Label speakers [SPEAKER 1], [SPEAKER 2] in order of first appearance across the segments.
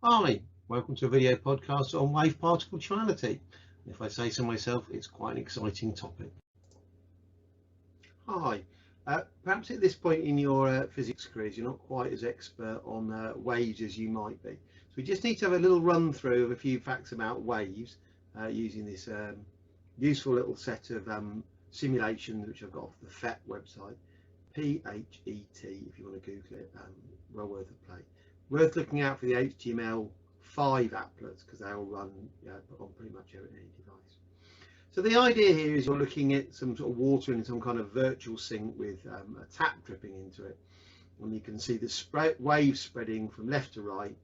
[SPEAKER 1] Hi, welcome to a video podcast on wave particle duality. If I say so myself, it's quite an exciting topic. Hi, perhaps at this point in your physics careers you're not quite as expert on waves as you might be. So we just need to have a little run through of a few facts about waves using this useful little set of simulations which I've got off the PHET website, PHET if you want to Google it, well worth a play. Worth looking out for the HTML5 applets because they all run on pretty much any device. So the idea here is you're looking at some sort of water in some kind of virtual sink with a tap dripping into it, and you can see the wave spreading from left to right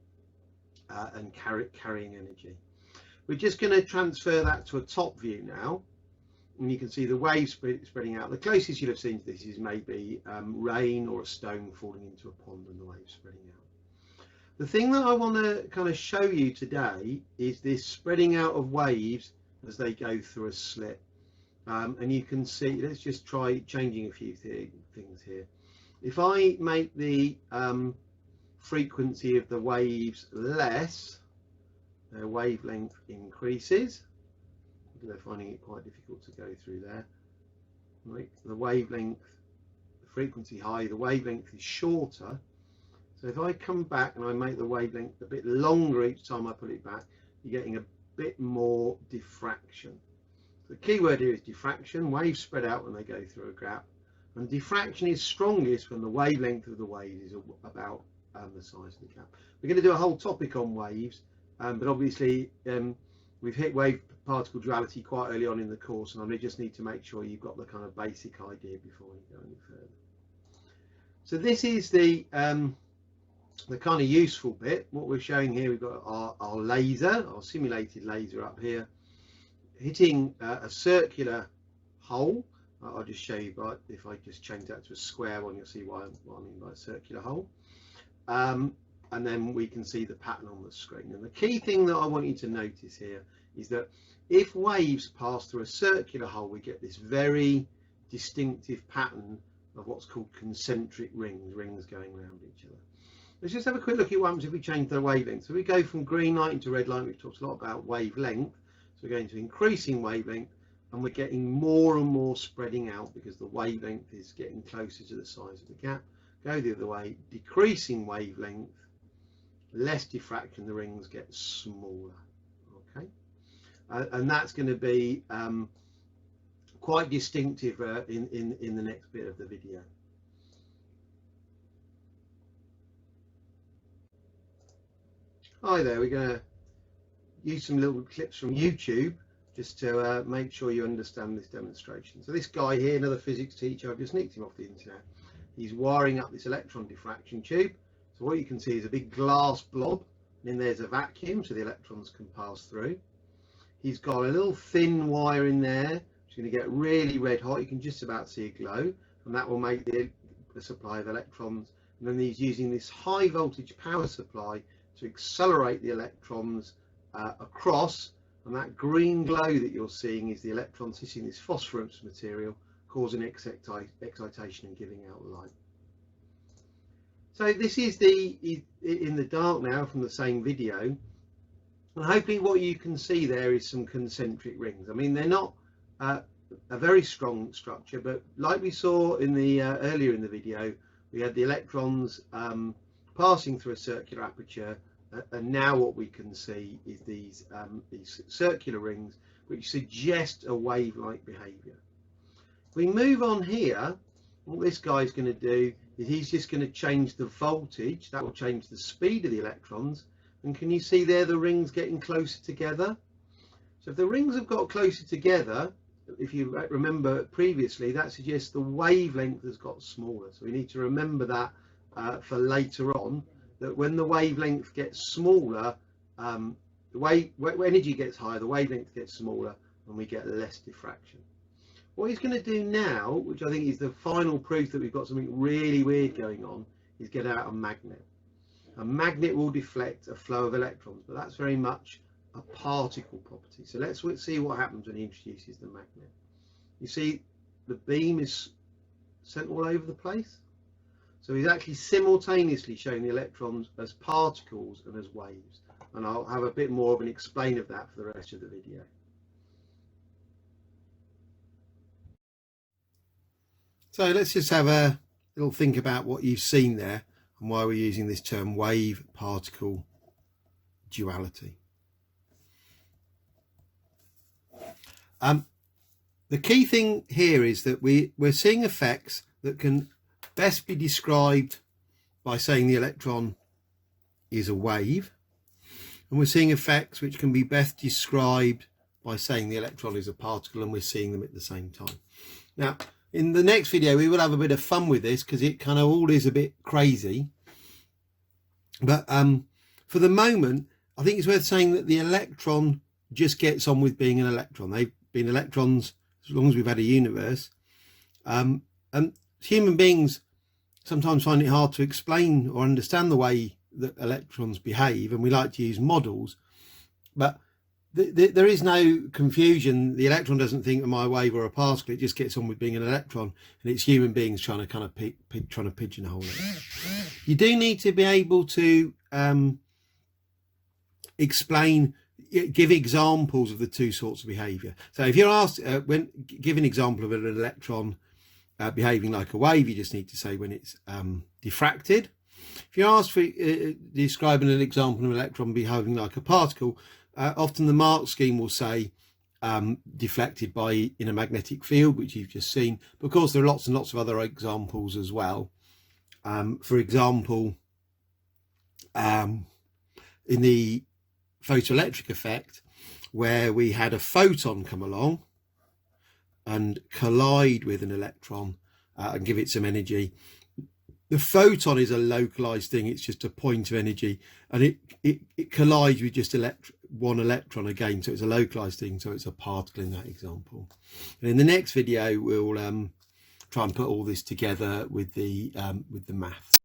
[SPEAKER 1] and carrying energy. We're just going to transfer that to a top view now, and you can see the wave spreading out. The closest you'll have seen to this is maybe rain or a stone falling into a pond and the wave spreading out. The thing that I want to kind of show you today is this spreading out of waves as they go through a slit. And you can see, let's just try changing a few things here. If I make the frequency of the waves less, their wavelength increases. They're finding it quite difficult to go through there. Right, the wavelength, the frequency high, the wavelength is shorter. So if I come back and I make the wavelength a bit longer each time I put it back, you're getting a bit more diffraction. The key word here is diffraction. Waves spread out when they go through a gap, and diffraction is strongest when the wavelength of the wave is about the size of the gap. We're going to do a whole topic on waves, but obviously we've hit wave particle duality quite early on in the course, and I just need to make sure you've got the kind of basic idea before we go any further. So this is the kind of useful bit. What we're showing here, we've got our laser, our simulated laser up here, hitting a circular hole. I'll just show you, but if I just change that to a square one, you'll see what I mean by a circular hole. And then we can see the pattern on the screen. And the key thing that I want you to notice here is that if waves pass through a circular hole, we get this very distinctive pattern of what's called concentric rings going around each other. Let's just have a quick look at what happens if we change the wavelength. So we go from green light into red light. We've talked a lot about wavelength. So we're going to increasing wavelength, and we're getting more and more spreading out because the wavelength is getting closer to the size of the gap. Go the other way, decreasing wavelength, less diffraction, the rings get smaller. Okay, and that's going to be quite distinctive in the next bit of the video. Hi there, we're going to use some little clips from YouTube just to make sure you understand this demonstration. So this guy here, another physics teacher, I've just nicked him off the internet. He's wiring up this electron diffraction tube. So what you can see is a big glass blob, and then there's a vacuum so the electrons can pass through. He's got a little thin wire in there, which is going to get really red hot. You can just about see a glow, and that will make the supply of electrons. And then he's using this high voltage power supply to accelerate the electrons across, and that green glow that you're seeing is the electrons hitting this phosphorus material, causing excitation and giving out light. So this is in the dark now from the same video, and hopefully what you can see there is some concentric rings. I mean, they're not a very strong structure, but like we saw in the earlier in the video, we had the electrons passing through a circular aperture, and now what we can see is these circular rings which suggest a wave-like behavior. If we move on here, what this guy's going to do is he's just going to change the voltage. That will change the speed of the electrons, and can you see there the rings getting closer together? So if the rings have got closer together, if you remember previously, that suggests the wavelength has got smaller. So we need to remember that for later on, that when the wavelength gets smaller, when energy gets higher, the wavelength gets smaller, and we get less diffraction. What he's going to do now, which I think is the final proof that we've got something really weird going on, is get out a magnet. A magnet will deflect a flow of electrons, but that's very much a particle property. So let's see what happens when he introduces the magnet. You see the beam is sent all over the place. So he's actually simultaneously showing the electrons as particles and as waves. And I'll have a bit more of an explain of that for the rest of the video. So let's just have a little think about what you've seen there and why we're using this term wave-particle duality. The key thing here is that we're seeing effects that can best be described by saying the electron is a wave, and we're seeing effects which can be best described by saying the electron is a particle, and we're seeing them at the same time. Now, in the next video, we will have a bit of fun with this because it kind of all is a bit crazy. But for the moment, I think it's worth saying that the electron just gets on with being an electron. They've been electrons as long as we've had a universe. And human beings sometimes find it hard to explain or understand the way that electrons behave, and we like to use models. But there is no confusion. The electron doesn't think am I a wave or a particle. It just gets on with being an electron, and it's human beings trying to kind of trying to pigeonhole it. You do need to be able to explain, give examples of the two sorts of behavior. So if you're asked give an example of an electron behaving like a wave, you just need to say when it's diffracted. If you're asked for describing an example of an electron behaving like a particle, often the mark scheme will say deflected in a magnetic field, which you've just seen. But of course, there are lots and lots of other examples as well. For example, in the photoelectric effect, where we had a photon come along and collide with an electron and give it some energy. The photon is a localized thing. It's just a point of energy, and it collides with just one electron again. So it's a localized thing. So it's a particle in that example. And in the next video, we'll try and put all this together with the maths.